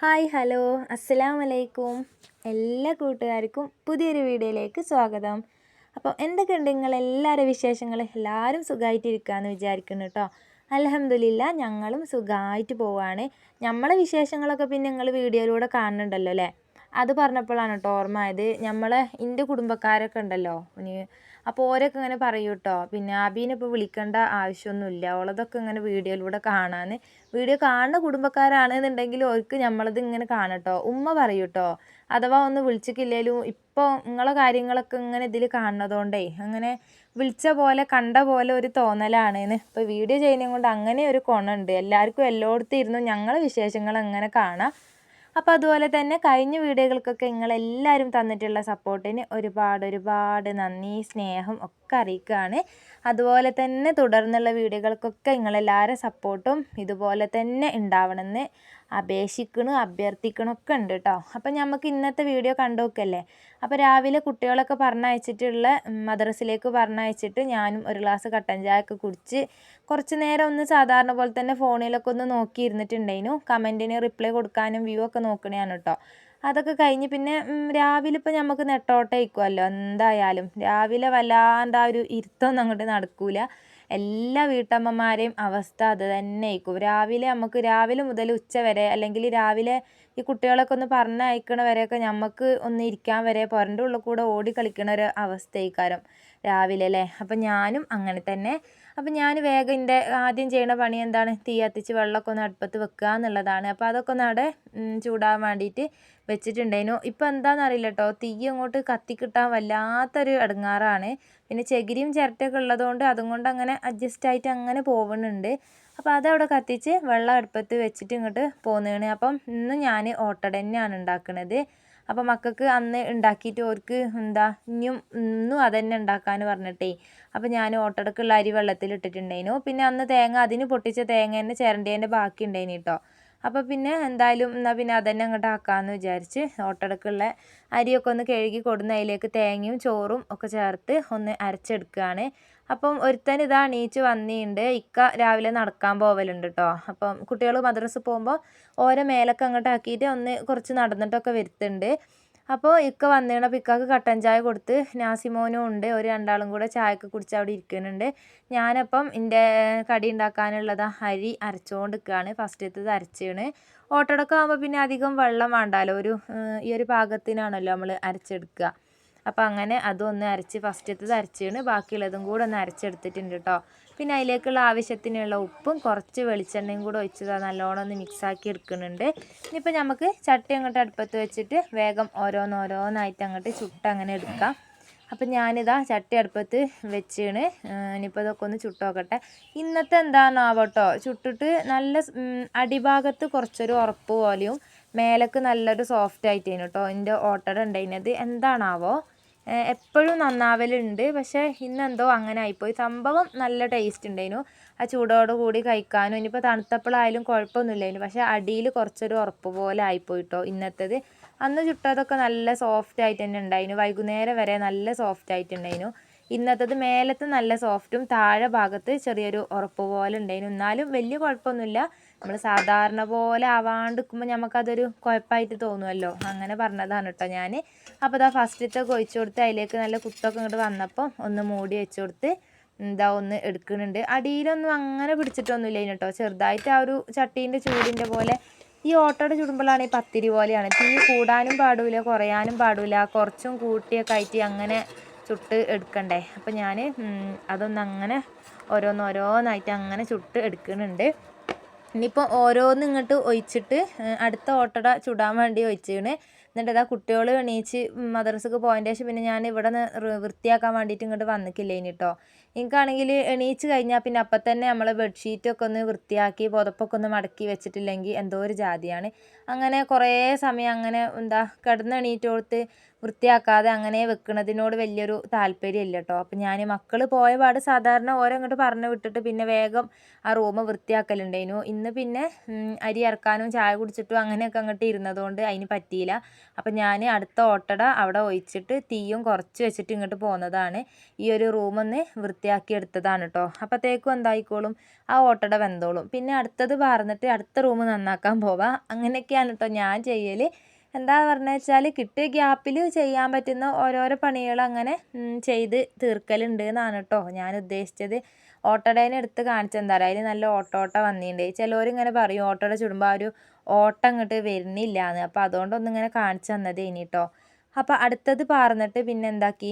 Hi hello അസ്സലാമലൈക്കും. എല്ലാ കൂട്ടുകാർക്കും പുതിയൊരു വീഡിയോയിലേക്ക് സ്വാഗതം. അപ്പോൾ എന്തൊക്കെയുണ്ട് നിങ്ങളെല്ലാവരും വിശേഷങ്ങൾ? എല്ലാവരും സുഖമായിട്ടിരിക്കുകയെന്ന് വിചാരിക്കുന്നു കേട്ടോ. അൽഹംദുലില്ലാ ഞങ്ങളും സുഖമായിട്ട് പോവാണ്. നമ്മളെ വിശേഷങ്ങളൊക്കെ പിന്നെ നിങ്ങൾ വീഡിയോയിലൂടെ കാണുന്നുണ്ടല്ലോ അല്ലേ? അത് പറഞ്ഞപ്പോഴാണ് കേട്ടോ ഓർമ്മ ആയത്. എൻ്റെ കുടുംബക്കാരൊക്കെ ഉണ്ടല്ലോ, അപ്പോൾ ഓരൊക്കെ ഇങ്ങനെ പറയൂ കേട്ടോ, പിന്നെ അബീനെ ഇപ്പോൾ വിളിക്കേണ്ട ആവശ്യമൊന്നുമില്ല, ഓളതൊക്കെ ഇങ്ങനെ വീഡിയോയിലൂടെ കാണാൻ. വീഡിയോ കാണുന്ന കുടുംബക്കാരാണെന്നുണ്ടെങ്കിൽ ഓർക്ക് നമ്മളത് ഇങ്ങനെ കാണട്ടോ ഉമ്മ പറയൂ കേട്ടോ. അഥവാ ഒന്ന് വിളിച്ചിട്ടില്ലേലും ഇപ്പോൾ നിങ്ങളെ കാര്യങ്ങളൊക്കെ ഇങ്ങനെ ഇതിൽ കാണുന്നതുകൊണ്ടേ അങ്ങനെ വിളിച്ച പോലെ കണ്ട പോലെ ഒരു തോന്നലാണെന്ന്. ഇപ്പോൾ വീഡിയോ ചെയ്യുന്നത് കൊണ്ട് അങ്ങനെ ഒരു ഗുണമുണ്ട്. എല്ലാവർക്കും എല്ലായിടത്തും ഇരുന്നു ഞങ്ങളെ വിശേഷങ്ങൾ അങ്ങനെ കാണാം. അപ്പോൾ അതുപോലെ തന്നെ കഴിഞ്ഞ വീഡിയോകൾക്കൊക്കെ നിങ്ങളെല്ലാവരും തന്നിട്ടുള്ള സപ്പോർട്ടിന് ഒരുപാട് നന്ദി, സ്നേഹം ഒക്കെ അറിയിക്കുകയാണ്. അതുപോലെ തന്നെ തുടർന്നുള്ള വീഡിയോകൾക്കൊക്കെ നിങ്ങളെല്ലാവരും സപ്പോർട്ടും ഇതുപോലെ തന്നെ ഉണ്ടാവണമെന്ന് അഭ്യർത്ഥിക്കണമൊക്കെ ഉണ്ട് കേട്ടോ. അപ്പം നമുക്ക് ഇന്നത്തെ വീഡിയോ കണ്ടു നോക്കല്ലേ. അപ്പോൾ രാവിലെ കുട്ടികളൊക്കെ മദ്രസയിലേക്ക് പറഞ്ഞയച്ചിട്ട് ഞാനും ഒരു ഗ്ലാസ് കട്ടൻ ചായ ഒക്കെ കുടിച്ച് കുറച്ച് നേരം ഒന്ന് സാധാരണ പോലെ തന്നെ ഫോണിലൊക്കെ ഒന്ന് നോക്കി ഇരുന്നിട്ടുണ്ടായിരുന്നു. കമൻറ്റിന് റിപ്ലൈ കൊടുക്കാനും വ്യൂ ഒക്കെ നോക്കണതാണ് കേട്ടോ. അതൊക്കെ കഴിഞ്ഞ് പിന്നെ രാവിലെ ഇപ്പോൾ നമുക്ക് നെട്ടോട്ടേക്കുമല്ലോ. എന്തായാലും രാവിലെ വല്ലാണ്ട് ആ ഒരു ഇരുത്തൊന്നും അങ്ങോട്ട് നടക്കൂല. എല്ലാ വീട്ടമ്മമാരെയും അവസ്ഥ അത് തന്നെ ആയിരിക്കും. രാവിലെ മുതൽ ഉച്ച വരെ, അല്ലെങ്കിൽ രാവിലെ ഈ കുട്ടികളൊക്കെ ഒന്ന് പറഞ്ഞയക്കണ വരെയൊക്കെ നമുക്ക് ഒന്ന് ഇരിക്കാൻ വരെ പുരൻ്റെ ഉള്ളിൽ കൂടെ ഓടി കളിക്കണ ഒരു അവസ്ഥയായിക്കാരം രാവിലെ അല്ലേ. അപ്പം ഞാനും അങ്ങനെ തന്നെ. അപ്പം ഞാൻ വേഗം എൻ്റെ ആദ്യം ചെയ്യണ പണി എന്താണ്, തീ കത്തിച്ച് വെള്ളമൊക്കെ ഒന്ന് അടുപ്പത്ത് വെക്കുക എന്നുള്ളതാണ്. അപ്പോൾ അതൊക്കെ ഒന്ന് അവിടെ ചൂടാകാൻ വേണ്ടിയിട്ട് വെച്ചിട്ടുണ്ടായിരുന്നു. ഇപ്പം എന്താണെന്നറിയില്ല കേട്ടോ, തീ അങ്ങോട്ട് കത്തിക്കിട്ടാൻ വല്ലാത്തൊരു ഇടങ്ങാറാണ്. പിന്നെ ചകിരിയും ചിരട്ടയൊക്കെ ഉള്ളതുകൊണ്ട് അതും കൊണ്ട് അങ്ങനെ അഡ്ജസ്റ്റ് ആയിട്ട് അങ്ങനെ പോകുന്നുണ്ട്. അപ്പോൾ അതവിടെ കത്തിച്ച് വെള്ളം അടുപ്പത്ത് വെച്ചിട്ട് ഇങ്ങോട്ട് പോകുന്നതാണ്. അപ്പം ഇന്ന് ഞാൻ ഓട്ടട തന്നെയാണ് ഉണ്ടാക്കുന്നത്. അപ്പോൾ മക്കൾക്ക് അന്ന് ഉണ്ടാക്കിയിട്ട് അവർക്ക് ഇന്നും അതന്നെ ഉണ്ടാക്കാൻ പറഞ്ഞിട്ടേ. അപ്പോൾ ഞാൻ ഓട്ടടക്കുള്ള അരി വെള്ളത്തിൽ ഇട്ടിട്ടുണ്ടായിരുന്നു. പിന്നെ അന്ന് അതിന് പൊട്ടിച്ച തേങ്ങ തന്നെ ചിരണ്ടേൻ്റെ ബാക്കി ഉണ്ടായിന് കേട്ടോ. അപ്പോൾ പിന്നെ എന്തായാലും എന്നാൽ പിന്നെ അതന്നെ അങ്ങോട്ട് ആക്കാമെന്ന് വിചാരിച്ച് ഓട്ടടക്കുള്ള അരിയൊക്കെ ഒന്ന് കഴുകി കൊടുന്ന് അതിലേക്ക് തേങ്ങയും ചോറും ഒക്കെ ചേർത്ത് ഒന്ന് അരച്ചെടുക്കുകയാണ്. അപ്പം ഒരുത്തൻ ഇതാ എണീച്ച് വന്നിട്ടുണ്ട്. ഇക്ക രാവിലെ നടക്കാൻ പോവലുണ്ട് കേട്ടോ. അപ്പം കുട്ടികൾ മദ്രസ പോകുമ്പോൾ ഓരോ മേലൊക്കെ അങ്ങോട്ട് ആക്കിയിട്ട് ഒന്ന് കുറച്ച് നടന്നിട്ടൊക്കെ വരുത്തുന്നുണ്ട്. അപ്പോൾ ഇക്ക വന്നിട്ട് അപ്പോൾ ഇക്കാക്ക് കട്ടൻ ചായ കൊടുത്ത് നാസിമോനും ഉണ്ട്, ഒരു രണ്ടാളും കൂടെ ചായയൊക്കെ കുടിച്ച് അവിടെ ഇരിക്കുന്നുണ്ട്. ഞാനപ്പം എൻ്റെ കടി ഉണ്ടാക്കാനുള്ളത് അരി അരച്ചുകൊണ്ട് നിൽക്കുകയാണ്. ഫസ്റ്റത്തേത് അരച്ചാണ്. ഓട്ടടക്കം ആകുമ്പോൾ പിന്നെ അധികം വെള്ളം വേണ്ടല്ലോ, ഈ ഒരു പാകത്തിനാണല്ലോ നമ്മൾ അരച്ചെടുക്കുക. അപ്പോൾ അങ്ങനെ അതൊന്ന് അരച്ച് ഫസ്റ്റത്തേത് അരച്ചാണ്. ബാക്കിയുള്ളതും കൂടെ ഒന്ന് അരച്ചെടുത്തിട്ടുണ്ട് കേട്ടോ. പിന്നെ അതിലേക്കുള്ള ആവശ്യത്തിനുള്ള ഉപ്പും കുറച്ച് വെളിച്ചെണ്ണയും കൂടെ ഒഴിച്ചത് നല്ലോണം ഒന്ന് മിക്സാക്കി എടുക്കുന്നുണ്ട്. ഇനിയിപ്പോൾ നമുക്ക് ചട്ടി അങ്ങോട്ട് അടുപ്പത്ത് വെച്ചിട്ട് വേഗം ഓരോന്നായിട്ട് അങ്ങോട്ട് ചുട്ടങ്ങനെ എടുക്കാം. അപ്പം ഞാനിതാ ചട്ടി അടുപ്പത്ത് വെച്ചാണ്. ഇനിയിപ്പോൾ ഇതൊക്കെ ഒന്ന് ചുട്ട് നോക്കട്ടെ. ഇന്നത്തെ എന്താണെന്നാവട്ടോ, ചുട്ടിട്ട് നല്ല അടിഭാഗത്ത് കുറച്ചൊരു ഉറപ്പ് പോലെയും മേലേക്ക് നല്ലൊരു സോഫ്റ്റ് ആയിട്ടേനു കേട്ടോ എൻ്റെ ഓട്ടട ഉണ്ടായിരുന്നത്. എന്താണാവോ, എപ്പോഴും നന്നാവലുണ്ട്, പക്ഷേ ഇന്നെന്തോ അങ്ങനെ ആയിപ്പോയി. സംഭവം നല്ല ടേസ്റ്റ് ഉണ്ടായിരുന്നു. ആ ചൂടോട് കൂടി കഴിക്കാനും ഇനിയിപ്പോൾ തണുത്തപ്പോഴായാലും കുഴപ്പമൊന്നുമില്ലായിരുന്നു. പക്ഷേ അടിയിൽ കുറച്ചൊരു ഉറപ്പ് പോലെ ആയിപ്പോയിട്ടോ ഇന്നത്തേത്. അന്ന് ചുട്ടതൊക്കെ നല്ല സോഫ്റ്റ് ആയിട്ട് തന്നെ ഉണ്ടായിരുന്നു. വൈകുന്നേരം വരെ നല്ല സോഫ്റ്റ് ആയിട്ടുണ്ടായിരുന്നു. ഇന്നത്തേത് മേലത്ത് നല്ല സോഫ്റ്റും താഴെ ഭാഗത്ത് ചെറിയൊരു ഉറപ്പ് പോലെ ഉണ്ടായിരുന്നു. എന്നാലും വലിയ കുഴപ്പമൊന്നുമില്ല. നമ്മൾ സാധാരണ പോലെ ആവാണ്ട് നിൽക്കുമ്പോൾ നമുക്കതൊരു കുഴപ്പമായിട്ട് തോന്നുമല്ലോ, അങ്ങനെ പറഞ്ഞതാണ് കേട്ടോ ഞാൻ. അപ്പോൾ ഇതാ ഫസ്റ്റത്തെ ഒഴിച്ചു കൊടുത്ത് അതിലേക്ക് നല്ല കുത്തൊക്കെ ഇങ്ങോട്ട് വന്നപ്പോൾ ഒന്ന് മൂടി വെച്ച് കൊടുത്ത് ഒന്ന് എടുക്കുന്നുണ്ട്. അടിയിലൊന്നും അങ്ങനെ പിടിച്ചിട്ടൊന്നുമില്ല കേട്ടോ, ചെറുതായിട്ട് ആ ഒരു ചട്ടീൻ്റെ ചൂടിൻ്റെ പോലെ. ഈ ഓട്ടോടെ ചുടുമ്പോഴാണ് ഈ പത്തിരി പോലെയാണ്, തീ കൂടാനും പാടില്ല കുറയാനും പാടില്ല, കുറച്ചും കൂട്ടിയൊക്കെ ആയിട്ട് അങ്ങനെ ചുട്ട് എടുക്കണ്ടേ. അപ്പോൾ ഞാൻ അതൊന്നങ്ങനെ ഓരോന്നായിട്ട് അങ്ങനെ ചുട്ട് എടുക്കുന്നുണ്ട്. ഇനിയിപ്പോൾ ഓരോന്ന് ഇങ്ങോട്ട് ഒഴിച്ചിട്ട് അടുത്ത ഓട്ടട ചുടാൻ വേണ്ടി ഒഴിച്ചാണ്. എന്നിട്ട് ഇതാ കുട്ടികൾ എണീച്ച് മദ്രസക്ക് പോയതിൻ്റെ ശേഷം പിന്നെ ഞാൻ ഇവിടെ നിന്ന് വൃത്തിയാക്കാൻ വേണ്ടിയിട്ട് ഇങ്ങോട്ട് വന്നിക്കില്ലേനി കേട്ടോ. എനിക്കാണെങ്കിൽ എണീച്ച് കഴിഞ്ഞാൽ പിന്നെ അപ്പം തന്നെ നമ്മൾ ബെഡ്ഷീറ്റൊക്കെ ഒന്ന് വൃത്തിയാക്കി പുതപ്പൊക്കെ ഒന്ന് മടക്കി വെച്ചിട്ടില്ലെങ്കിൽ എന്തോ ഒരു ജാതിയാണ്. അങ്ങനെ കുറേ സമയം അങ്ങനെ കിടന്നെണീറ്റോടുത്ത് വൃത്തിയാക്കാതെ അങ്ങനെ വെക്കുന്നതിനോട് വലിയൊരു താല്പര്യമില്ല കേട്ടോ. അപ്പം ഞാൻ മക്കൾ പോയ പാട് സാധാരണ ഓരോ അങ്ങോട്ട് പറഞ്ഞു വിട്ടിട്ട് പിന്നെ വേഗം ആ റൂം വൃത്തിയാക്കലുണ്ടായിരുന്നു. ഇന്ന് പിന്നെ അരി ഇറക്കാനും ചായ കുടിച്ചിട്ടും അങ്ങനെയൊക്കെ അങ്ങോട്ട് ഇരുന്നതുകൊണ്ട് അതിന് പറ്റിയില്ല. അപ്പം ഞാൻ അടുത്ത ഓട്ടട അവിടെ ഒഴിച്ചിട്ട് തീയും കുറച്ച് വെച്ചിട്ട് ഇങ്ങോട്ട് പോകുന്നതാണ്. ഈ ഒരു റൂമൊന്ന് വൃത്തിയാക്കി എടുത്തതാണ് കേട്ടോ. അപ്പോഴത്തേക്കും എന്തായിക്കോളും, ആ ഓട്ടട വെന്തോളും. പിന്നെ അടുത്തത് പാർന്നിട്ട് അടുത്ത റൂം നന്നാക്കാൻ പോവാം. അങ്ങനെയൊക്കെയാണ് കേട്ടോ ഞാൻ ചെയ്യൽ. എന്താ പറഞ്ഞു വെച്ചാൽ കിട്ടിയ ഗ്യാപ്പിൽ ചെയ്യാൻ പറ്റുന്ന ഓരോരോ പണികൾ അങ്ങനെ ചെയ്ത് തീർക്കലുണ്ട് എന്നാണ് കേട്ടോ ഞാൻ ഉദ്ദേശിച്ചത്. ഓട്ടടേനെ എടുത്ത് കാണിച്ചെന്താ പറയുക, അതിൽ നല്ല ഓട്ട വന്നിട്ടുണ്ട്. ചിലവരിങ്ങനെ പറയും ഓട്ടട ചുടുമ്പോൾ ആ ഒരു ഓട്ടം അങ്ങോട്ട് വരുന്നില്ല എന്ന്. അപ്പോൾ അതുകൊണ്ടൊന്നിങ്ങനെ കാണിച്ചു തന്നത് ഇനി കേട്ടോ. അപ്പോൾ അടുത്തത് പാർന്നിട്ട് പിന്നെ എന്താക്കി,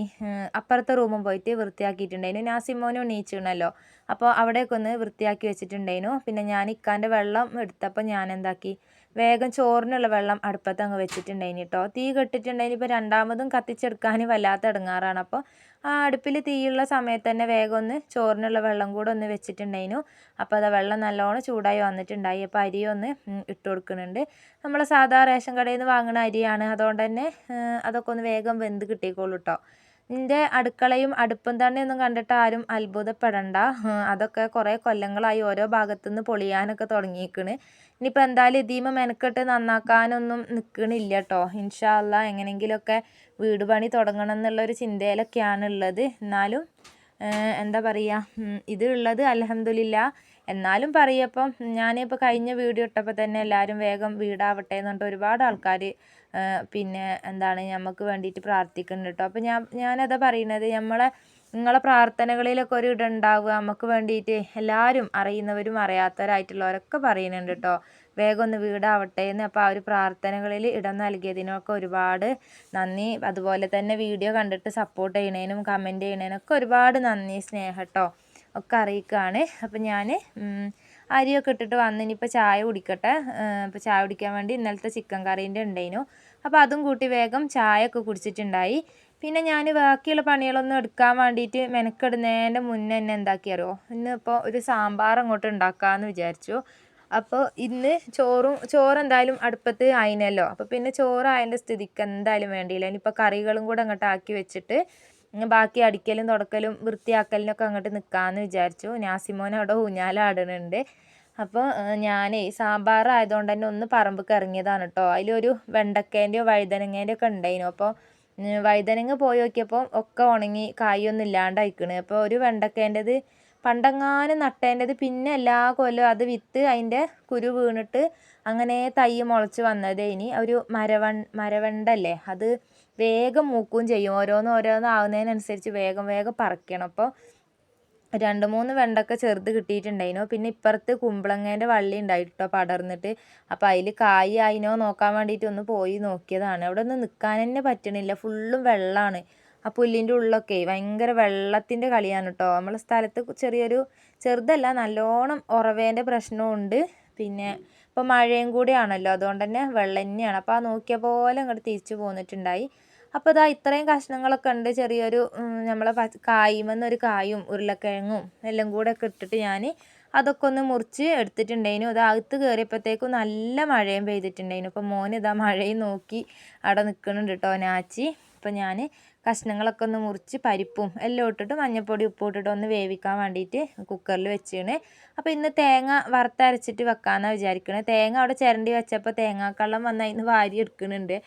അപ്പുറത്തെ റൂമും പോയിട്ട് വൃത്തിയാക്കിയിട്ടുണ്ടായിരുന്നു. നാസിമോനും എണീച്ചിരുന്നല്ലോ, അപ്പോൾ അവിടെയൊക്കെ ഒന്ന് വൃത്തിയാക്കി വെച്ചിട്ടുണ്ടായിരുന്നു. പിന്നെ ഞാൻ ഇക്കാൻ്റെ വെള്ളം എടുത്തപ്പോൾ ഞാൻ എന്താക്കി, വേഗം ചോറിനുള്ള വെള്ളം അടുപ്പത്ത് അങ്ങ് വെച്ചിട്ടുണ്ടായിന് കേട്ടോ. തീ കെട്ടിട്ടുണ്ടായിന്. ഇപ്പോൾ രണ്ടാമതും കത്തിച്ചെടുക്കാൻ വല്ലാത്ത ഇടങ്ങാറാണ്. അപ്പോൾ ആ അടുപ്പിൽ തീയുള്ള സമയത്ത് തന്നെ വേഗം ഒന്ന് ചോറിനുള്ള വെള്ളം കൂടെ ഒന്ന് വെച്ചിട്ടുണ്ടായിരുന്നു. അപ്പോൾ അത് വെള്ളം നല്ലോണം ചൂടായി വന്നിട്ടുണ്ടായി. അപ്പോൾ അരി ഒന്ന് ഇട്ട് കൊടുക്കുന്നുണ്ട്. നമ്മൾ സാധാ റേഷൻ കടയിൽ നിന്ന് വാങ്ങുന്ന അരിയാണ്, അതുകൊണ്ട് തന്നെ അതൊക്കെ ഒന്ന് വേഗം വെന്ത് കിട്ടിക്കോളൂ കേട്ടോ. എൻ്റെ അടുക്കളയും അടുപ്പും തന്നെയൊന്നും കണ്ടിട്ട് ആരും അത്ഭുതപ്പെടണ്ട. അതൊക്കെ കുറേ കൊല്ലങ്ങളായി ഓരോ ഭാഗത്തുനിന്ന് പൊളിയാനൊക്കെ തുടങ്ങിയിരിക്കണ്. ഇനിയിപ്പോൾ എന്തായാലും ഇതിമ മെനക്കെട്ട് നന്നാക്കാനൊന്നും നിൽക്കണില്ല കേട്ടോ. ഇൻഷാ അള്ളാ എങ്ങനെയെങ്കിലുമൊക്കെ വീട് പണി തുടങ്ങണം എന്നുള്ളൊരു ചിന്തയിലൊക്കെയാണ് ഉള്ളത്. എന്നാലും എന്താ പറയുക, ഇത് ഉള്ളത് അൽഹംദുലില്ലാ. എന്നാലും പറയപ്പം ഞാനിപ്പോൾ കഴിഞ്ഞ വീഡിയോ ഇട്ടപ്പോൾ തന്നെ എല്ലാവരും വേഗം വീടാവട്ടെ എന്ന് പറഞ്ഞിട്ട് ഒരുപാട് ആൾക്കാർ പിന്നെ എന്താണ് നമുക്ക് വേണ്ടിയിട്ട് പ്രാർത്ഥിക്കുന്നുണ്ട് കേട്ടോ. അപ്പോൾ ഞാനതാ പറയുന്നത്, നിങ്ങളെ പ്രാർത്ഥനകളിലൊക്കെ ഒരു ഇടുണ്ടാവുക നമുക്ക് വേണ്ടിയിട്ട്. എല്ലാവരും അറിയുന്നവരും അറിയാത്തവരായിട്ടുള്ളവരൊക്കെ പറയുന്നുണ്ട് കേട്ടോ വേഗം ഒന്ന് വീടാവട്ടെ എന്ന്. അപ്പോൾ ആ ഒരു പ്രാർത്ഥനകളിൽ ഇടം നൽകിയതിനൊക്കെ ഒരുപാട് നന്ദി. അതുപോലെ തന്നെ വീഡിയോ കണ്ടിട്ട് സപ്പോർട്ട് ചെയ്യണേനും കമൻറ്റ് ചെയ്യണേനൊക്കെ ഒരുപാട് നന്ദി, സ്നേഹം കേട്ടോ ഒക്കെ അറിയിക്കുകയാണ്. അപ്പം ഞാൻ അരിയൊക്കെ ഇട്ടിട്ട് വന്ന് ഇനിയിപ്പോൾ ചായ കുടിക്കട്ടെ. ഇപ്പോൾ ചായ കുടിക്കാൻ വേണ്ടി ഇന്നലത്തെ ചിക്കൻ കറീൻ്റെ ഉണ്ടായിരുന്നു. അപ്പോൾ അതും കൂട്ടി വേഗം ചായ ഒക്കെ കുടിച്ചിട്ടുണ്ടായി. പിന്നെ ഞാൻ ബാക്കിയുള്ള പണികളൊന്നും എടുക്കാൻ വേണ്ടിയിട്ട് മെനക്കെടുന്നതിൻ്റെ മുന്നേ തന്നെ എന്താക്കിയറിയോ, ഇന്നിപ്പോൾ ഒരു സാമ്പാർ അങ്ങോട്ട് ഉണ്ടാക്കാമെന്ന് വിചാരിച്ചു. അപ്പോൾ ഇന്ന് ചോറ് എന്തായാലും അടുപ്പത്ത് ആയിനല്ലോ. അപ്പോൾ പിന്നെ ചോറായതിൻ്റെ സ്ഥിതിക്ക് എന്തായാലും വേണ്ടിയില്ല. ഇനിയിപ്പോൾ കറികളും കൂടെ അങ്ങോട്ട് ആക്കി വെച്ചിട്ട് ബാക്കി അടിക്കലും തുടക്കലും വൃത്തിയാക്കലിനൊക്കെ അങ്ങോട്ട് നിൽക്കാമെന്ന് വിചാരിച്ചു. നാസിമോൻ അവിടെ ഊഞ്ഞാലാടുന്നുണ്ട്. അപ്പോൾ ഞാനേ സാമ്പാർ ആയതുകൊണ്ട് തന്നെ ഒന്ന് പറമ്പൊക്കെ ഇറങ്ങിയതാണ് കേട്ടോ. അതിലൊരു വെണ്ടക്കേൻ്റെയോ വഴുതനങ്ങേൻ്റെയോ ഒക്കെ ഉണ്ടായിരുന്നു. അപ്പോൾ വഴുതനങ്ങ പോയി നോക്കിയപ്പോൾ ഒക്കെ ഉണങ്ങി കായൊന്നും ഇല്ലാണ്ടായിക്കണ്. അപ്പോൾ ഒരു വെണ്ടക്കേൻ്റെത് പണ്ടെങ്ങാനും നട്ടേൻ്റെത് പിന്നെ എല്ലാ കൊല്ലവും അത് വിത്ത് അതിൻ്റെ കുരു വീണിട്ട് അങ്ങനെ തൈ മുളച്ച് വന്നത്. ഇനി ഒരു മരവണ്ടല്ലേ, അത് വേഗം മൂക്കുകയും ചെയ്യും. ഓരോന്ന് ആവുന്നതിനനുസരിച്ച് വേഗം പറിക്കണം. അപ്പോൾ 2-3 വെണ്ടക്ക ചെറുത് കിട്ടിയിട്ടുണ്ടായിരുന്നു. പിന്നെ ഇപ്പുറത്ത് കുമ്പളങ്ങേൻ്റെ വള്ളി ഉണ്ടായിട്ടോ പടർന്നിട്ട്. അപ്പോൾ അതിൽ കായ് ആയിനോ നോക്കാൻ വേണ്ടിയിട്ട് ഒന്ന് പോയി നോക്കിയതാണ്. അവിടെ ഒന്നും നിൽക്കാൻ തന്നെ പറ്റണില്ല, ഫുള്ളും വെള്ളമാണ്. ആ പുല്ലിൻ്റെ ഉള്ളൊക്കെ ഭയങ്കര വെള്ളത്തിൻ്റെ കളിയാണ് കേട്ടോ. നമ്മളെ സ്ഥലത്ത് ചെറുതല്ല, നല്ലോണം ഉറവേൻ്റെ പ്രശ്നമുണ്ട്. പിന്നെ ഇപ്പോൾ മഴയും കൂടിയാണല്ലോ, അതുകൊണ്ട് തന്നെ വെള്ളം തന്നെയാണ്. അപ്പോൾ ആ നോക്കിയ പോലെ അങ്ങോട്ട് തിരിച്ചു പോന്നിട്ടുണ്ടായി. അപ്പോൾ ഇതാ ഇത്രയും കഷ്ണങ്ങളൊക്കെ ഉണ്ട്. ചെറിയൊരു നമ്മളെ കായ്മന്നൊരു കായും ഉരുളക്കിഴങ്ങും എല്ലാം കൂടെ ഒക്കെ ഇട്ടിട്ട് ഞാൻ അതൊക്കെ ഒന്ന് മുറിച്ച് എടുത്തിട്ടുണ്ടായിരുന്നു. അത് അകത്ത് കയറിയപ്പോഴത്തേക്കും നല്ല മഴയും പെയ്തിട്ടുണ്ടായിരുന്നു. അപ്പോൾ മോൻ ഇതാ മഴയും നോക്കി അവിടെ നിൽക്കുന്നുണ്ട് കേട്ടോ നാച്ചി. അപ്പോൾ ഞാൻ കഷ്ണങ്ങളൊക്കെ ഒന്ന് മുറിച്ച് പരിപ്പും എല്ലാം ഇട്ടിട്ട് മഞ്ഞൾപ്പൊടി ഉപ്പും ഇട്ടിട്ട് ഒന്ന് വേവിക്കാൻ വേണ്ടിയിട്ട് കുക്കറിൽ വെച്ചാണ്. അപ്പോൾ ഇന്ന് തേങ്ങ വറുത്തരച്ചിട്ട് വെക്കാമെന്നാണ് വിചാരിക്കുന്നത്. തേങ്ങ അവിടെ ചിരണ്ടി വെച്ചപ്പോൾ തേങ്ങാക്കള്ളം വന്ന് അതിന് വാരി എടുക്കുന്നുണ്ട്.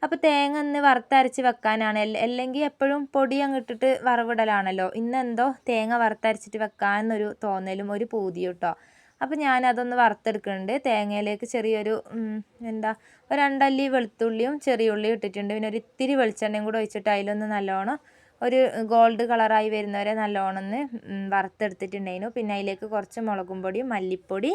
അപ്പോൾ തേങ്ങ ഒന്ന് വറുത്തരച്ച് വെക്കാനാണ്. അല്ലെങ്കിൽ എപ്പോഴും പൊടി അങ്ങിട്ടിട്ട് വറവിടലാണല്ലോ. ഇന്നെന്തോ തേങ്ങ വറുത്തരച്ചിട്ട് വെക്കാമെന്നൊരു തോന്നലും ഒരു പൂതിയും കേട്ടോ. അപ്പോൾ ഞാനതൊന്ന് വറുത്തെടുക്കുന്നുണ്ട്. തേങ്ങയിലേക്ക് ചെറിയൊരു ഒരു 2 അല്ലി വെളുത്തുള്ളിയും ചെറിയ ഉള്ളിയും ഇട്ടിട്ടുണ്ട്. പിന്നെ ഒരു ഇത്തിരി വെളിച്ചെണ്ണയും കൂടെ ഒഴിച്ചിട്ട് അതിലൊന്ന് നല്ലോണം ഒരു ഗോൾഡ് കളറായി വരുന്നവരെ നല്ലോണം ഒന്ന് വറുത്തെടുത്തിട്ടുണ്ടായിരുന്നു. പിന്നെ അതിലേക്ക് കുറച്ച് മുളകും പൊടിയും മല്ലിപ്പൊടി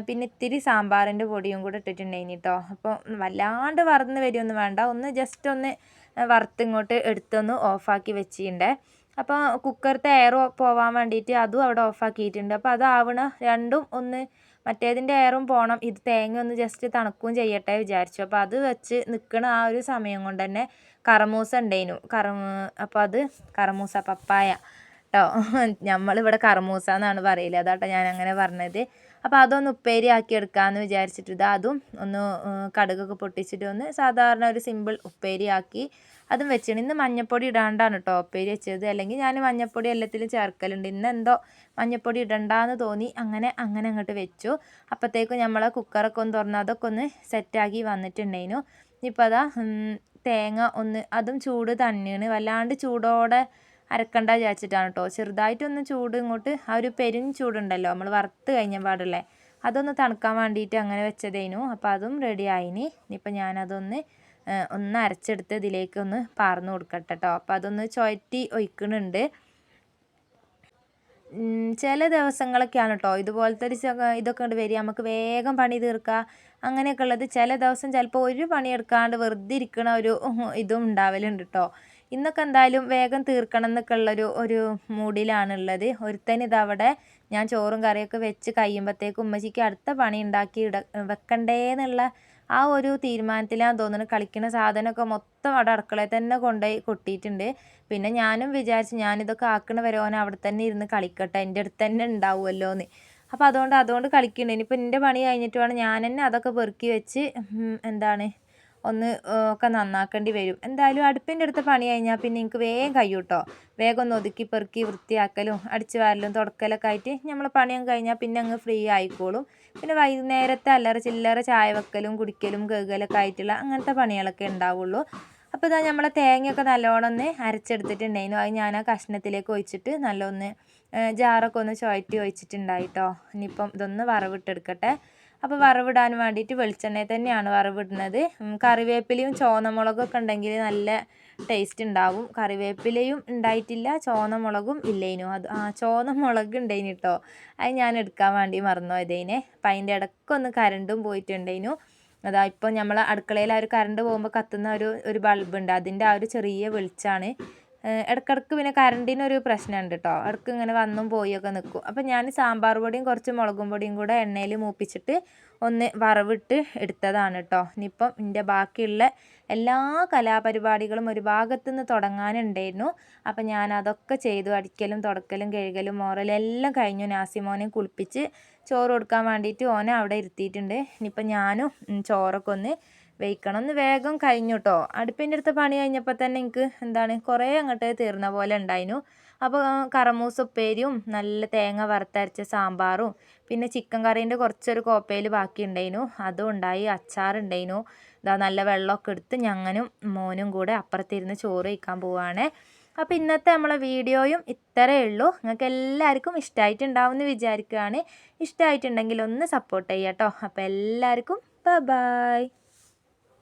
പിന്നെ ഇത്തിരി സാമ്പാറിൻ്റെ പൊടിയും കൂടെ ഇട്ടിട്ടുണ്ടായിന് കേട്ടോ. അപ്പോൾ വല്ലാണ്ട് വറന്ന് വരുമൊന്നും വേണ്ട, ഒന്ന് ജസ്റ്റ് ഒന്ന് വറുത്തിങ്ങോട്ട് എടുത്തൊന്ന് ഓഫാക്കി വെച്ചിട്ടുണ്ട്. അപ്പോൾ കുക്കറത്തെ എയർ പോവാൻ വേണ്ടിയിട്ട് അതും അവിടെ ഓഫാക്കിയിട്ടുണ്ട്. അപ്പോൾ അതാവണ രണ്ടും ഒന്ന്, മറ്റേതിൻ്റെ എയറും പോകണം, ഇത് തേങ്ങ ഒന്ന് ജസ്റ്റ് തണുക്കുകയും ചെയ്യട്ടെ വിചാരിച്ചു. അപ്പോൾ അത് വെച്ച് നിൽക്കണ ആ ഒരു സമയം കൊണ്ട് തന്നെ കറമൂസ ഉണ്ടായിരുന്നു. അപ്പോൾ അത് കറമൂസ പപ്പായ കേട്ടോ, നമ്മളിവിടെ കറമൂസ എന്നാണ് പറയില്ല, അതാട്ടോ ഞാൻ അങ്ങനെ പറഞ്ഞത്. അപ്പോൾ അതൊന്ന് ഉപ്പേരി ആക്കി എടുക്കാമെന്ന് വിചാരിച്ചിട്ട് അതും ഒന്ന് കടുകൊക്കെ പൊട്ടിച്ചിട്ട് ഒന്ന് സാധാരണ ഒരു സിമ്പിൾ ഉപ്പേരി ആക്കി അതും വെച്ചിട്ട്. ഇന്ന് മഞ്ഞൾപ്പൊടി ഇടാണ്ടാണ് കേട്ടോ ഉപ്പേരി വെച്ചത്. അല്ലെങ്കിൽ ഞാൻ മഞ്ഞൾപ്പൊടി എല്ലാത്തിലും ചേർക്കലുണ്ട്. ഇന്നെന്തോ മഞ്ഞൾപ്പൊടി ഇടണ്ടാന്ന് തോന്നി, അങ്ങനെ അങ്ങോട്ട് വെച്ചു. അപ്പോഴത്തേക്കും നമ്മളെ കുക്കറൊക്കെ ഒന്ന് തുറന്ന് അതൊക്കെ ഒന്ന് സെറ്റാക്കി വന്നിട്ടുണ്ടായിരുന്നു. ഇപ്പോൾ അതാ തേങ്ങ ഒന്ന്, അതും ചൂട് തന്നെയാണ്, വല്ലാണ്ട് ചൂടോടെ അരക്കണ്ട വിചാരിച്ചിട്ടാണ് കേട്ടോ. ചെറുതായിട്ടൊന്ന് ചൂട് ഇങ്ങോട്ട് ആ ഒരു പെരും ചൂടുണ്ടല്ലോ നമ്മൾ വറുത്ത് കഴിഞ്ഞ പാടുള്ളേ, അതൊന്ന് തണുക്കാൻ വേണ്ടിയിട്ട് അങ്ങനെ വെച്ചതേനു. അപ്പോൾ അതും റെഡി ആയിനി. ഇനിയിപ്പോൾ ഞാനതൊന്ന് അരച്ചെടുത്ത് ഇതിലേക്ക് ഒന്ന് പാർന്ന് കൊടുക്കട്ടെ കേട്ടോ. അപ്പോൾ അതൊന്ന് ചുഴറ്റി ഒഴിക്കുന്നുണ്ട്. ചില ദിവസങ്ങളൊക്കെയാണ് കേട്ടോ ഇതുപോലത്തെ ഒരു ഇതൊക്കെ കൊണ്ട് വരിക, നമുക്ക് വേഗം പണി തീർക്കുക അങ്ങനെയൊക്കെ ഉള്ളത്. ചില ദിവസം ചിലപ്പോൾ ഒരു പണിയെടുക്കാണ്ട് വെറുതെ ഇരിക്കണ ഒരു ഇതും ഉണ്ടാവലുണ്ട് കേട്ടോ. ഇന്നൊക്കെ എന്തായാലും വേഗം തീർക്കണം എന്നൊക്കെ ഒരു മൂഡിലാണുള്ളത്. ഒരുത്തൻ ഇതവിടെ ഞാൻ ചോറും കറിയൊക്കെ വെച്ച് കഴിയുമ്പോഴത്തേക്കും ഉമ്മച്ചിക്ക് അടുത്ത പണി ഉണ്ടാക്കി വെക്കണ്ടേന്നുള്ള ആ ഒരു തീരുമാനത്തിലാന്ന് തോന്നുന്നു. കളിക്കുന്ന സാധനമൊക്കെ മൊത്തം അവിടെ അടുക്കളയിൽ തന്നെ കൊണ്ടുപോയി കൊട്ടിയിട്ടുണ്ട്. പിന്നെ ഞാനും വിചാരിച്ചു ഞാനിതൊക്കെ ആക്കണ വരെ ഓൻ അവിടെ തന്നെ ഇരുന്ന് കളിക്കട്ടെ, എൻ്റെ അടുത്ത് തന്നെ ഉണ്ടാവുമല്ലോ എന്ന്. അപ്പോൾ അതുകൊണ്ട് കളിക്കുന്നുണ്ട്. ഇനിയിപ്പോൾ എൻ്റെ പണി കഴിഞ്ഞിട്ട് വേണം ഞാൻ തന്നെ അതൊക്കെ പെറുക്കി വെച്ച് ഒന്ന് ഒക്കെ നന്നാക്കേണ്ടി വരും. എന്തായാലും അടുപ്പിൻ്റെ അടുത്ത് പണി കഴിഞ്ഞാൽ പിന്നെ എനിക്ക് വേഗം കഴിയും കേട്ടോ. വേഗം ഒന്ന് ഒതുക്കി പെറുക്കി വൃത്തിയാക്കലും അടിച്ചു വാരലും തുടക്കലൊക്കെ ആയിട്ട് നമ്മൾ പണിയും കഴിഞ്ഞാൽ പിന്നെ അങ്ങ് ഫ്രീ ആയിക്കോളും. പിന്നെ വൈകുന്നേരത്തെ അല്ലറ ചില്ലറ ചായ വെക്കലും കുടിക്കലും കഴുകലൊക്കെ ആയിട്ടുള്ള അങ്ങനത്തെ പണികളൊക്കെ ഉണ്ടാവുള്ളൂ. അപ്പോൾ ഇതാ നമ്മളെ തേങ്ങയൊക്കെ നല്ലോണം ഒന്ന് അരച്ചെടുത്തിട്ടുണ്ടായിരുന്നു. അത് ഞാൻ ആ കഷ്ണത്തിലേക്ക് ഒഴിച്ചിട്ട് നല്ലൊന്ന് ജാറൊക്കെ ഒന്ന് ചുഴറ്റി ഒഴിച്ചിട്ടുണ്ടായിട്ടോ. ഇനിയിപ്പം ഇതൊന്ന് വറവിട്ടെടുക്കട്ടെ. അപ്പോൾ വറവിടാൻ വേണ്ടിയിട്ട് വെളിച്ചെണ്ണയിൽ തന്നെയാണ് വറവിടുന്നത്. കറിവേപ്പിലയും ചുവന്നമുളകൊക്കെ ഉണ്ടെങ്കിൽ നല്ല ടേസ്റ്റ് ഉണ്ടാവും. കറിവേപ്പിലയും ഉണ്ടായിട്ടില്ല, ചുവന്നമുളകും ഇല്ലേനു. ചുവന്നമുളക് ഉണ്ടായിന് കേട്ടോ. അത് ഞാൻ എടുക്കാൻ വേണ്ടി മറന്നു പോയതേനെ. അപ്പം അതിൻ്റെ ഇടയ്ക്കൊന്ന് കരണ്ടും പോയിട്ടുണ്ടേനു. അതാ ഇപ്പം നമ്മൾ അടുക്കളയിൽ ആ ഒരു കറണ്ട് പോകുമ്പോൾ കത്തുന്ന ഒരു ബൾബുണ്ട്, അതിൻ്റെ ആ ഒരു ചെറിയ വെളിച്ചമാണ്. ഇടയ്ക്കിടയ്ക്ക് പിന്നെ കറണ്ടിനൊരു പ്രശ്നമുണ്ട് കേട്ടോ. ഇടയ്ക്ക് ഇങ്ങനെ വന്നും പോയൊക്കെ നിൽക്കും. അപ്പം ഞാൻ സാമ്പാർ പൊടിയും കുറച്ച് മുളകും പൊടിയും കൂടെ എണ്ണയിൽ മൂപ്പിച്ചിട്ട് ഒന്ന് വറവിട്ട് എടുത്തതാണ് കേട്ടോ. ഇനിയിപ്പം എൻ്റെ ബാക്കിയുള്ള എല്ലാ കലാപരിപാടികളും ഒരു ഭാഗത്തുനിന്ന് തുടങ്ങാനുണ്ടായിരുന്നു. അപ്പം ഞാൻ അതൊക്കെ ചെയ്തു. അടിക്കലും തുടക്കലും കഴുകലും മോറലും എല്ലാം കഴിഞ്ഞു. നാസിമോനെയും കുളിപ്പിച്ച് ചോറ് കൊടുക്കാൻ വേണ്ടിയിട്ട് ഓനെ അവിടെ ഇരുത്തിയിട്ടുണ്ട്. ഇനിയിപ്പം ഞാനും ചോറൊക്കെ ഒന്ന് വെയ്ക്കണം. ഒന്ന് വേഗം കഴിഞ്ഞു കേട്ടോ. അടുപ്പിൻ്റെ അടുത്ത് പണി കഴിഞ്ഞപ്പോൾ തന്നെ എനിക്ക് കുറേ അങ്ങോട്ട് തീർന്ന പോലെ ഉണ്ടായിരുന്നു. അപ്പോൾ കറമൂസ ഉപ്പേരിയും നല്ല തേങ്ങ വറുത്തരച്ച സാമ്പാറും പിന്നെ ചിക്കൻ കറീൻ്റെ കുറച്ചൊരു കോപ്പയിൽ ബാക്കി ഉണ്ടായിരുന്നു, അതും ഉണ്ടായി. അച്ചാറുണ്ടായിരുന്നു. ഇതാ നല്ല വെള്ളമൊക്കെ എടുത്ത് ഞങ്ങനും മോനും കൂടെ അപ്പുറത്തിരുന്ന് ചോറ് കഴിക്കാൻ പോവുകയാണ്. അപ്പോൾ ഇന്നത്തെ നമ്മളെ വീഡിയോയും ഇത്രയേ ഉള്ളൂ. നിങ്ങൾക്ക് എല്ലാവർക്കും ഇഷ്ടമായിട്ടുണ്ടാവും എന്ന് വിചാരിക്കുകയാണ്. ഇഷ്ടമായിട്ടുണ്ടെങ്കിൽ ഒന്ന് സപ്പോർട്ട് ചെയ്യാം കേട്ടോ. അപ്പോൾ എല്ലാവർക്കും ബൈ.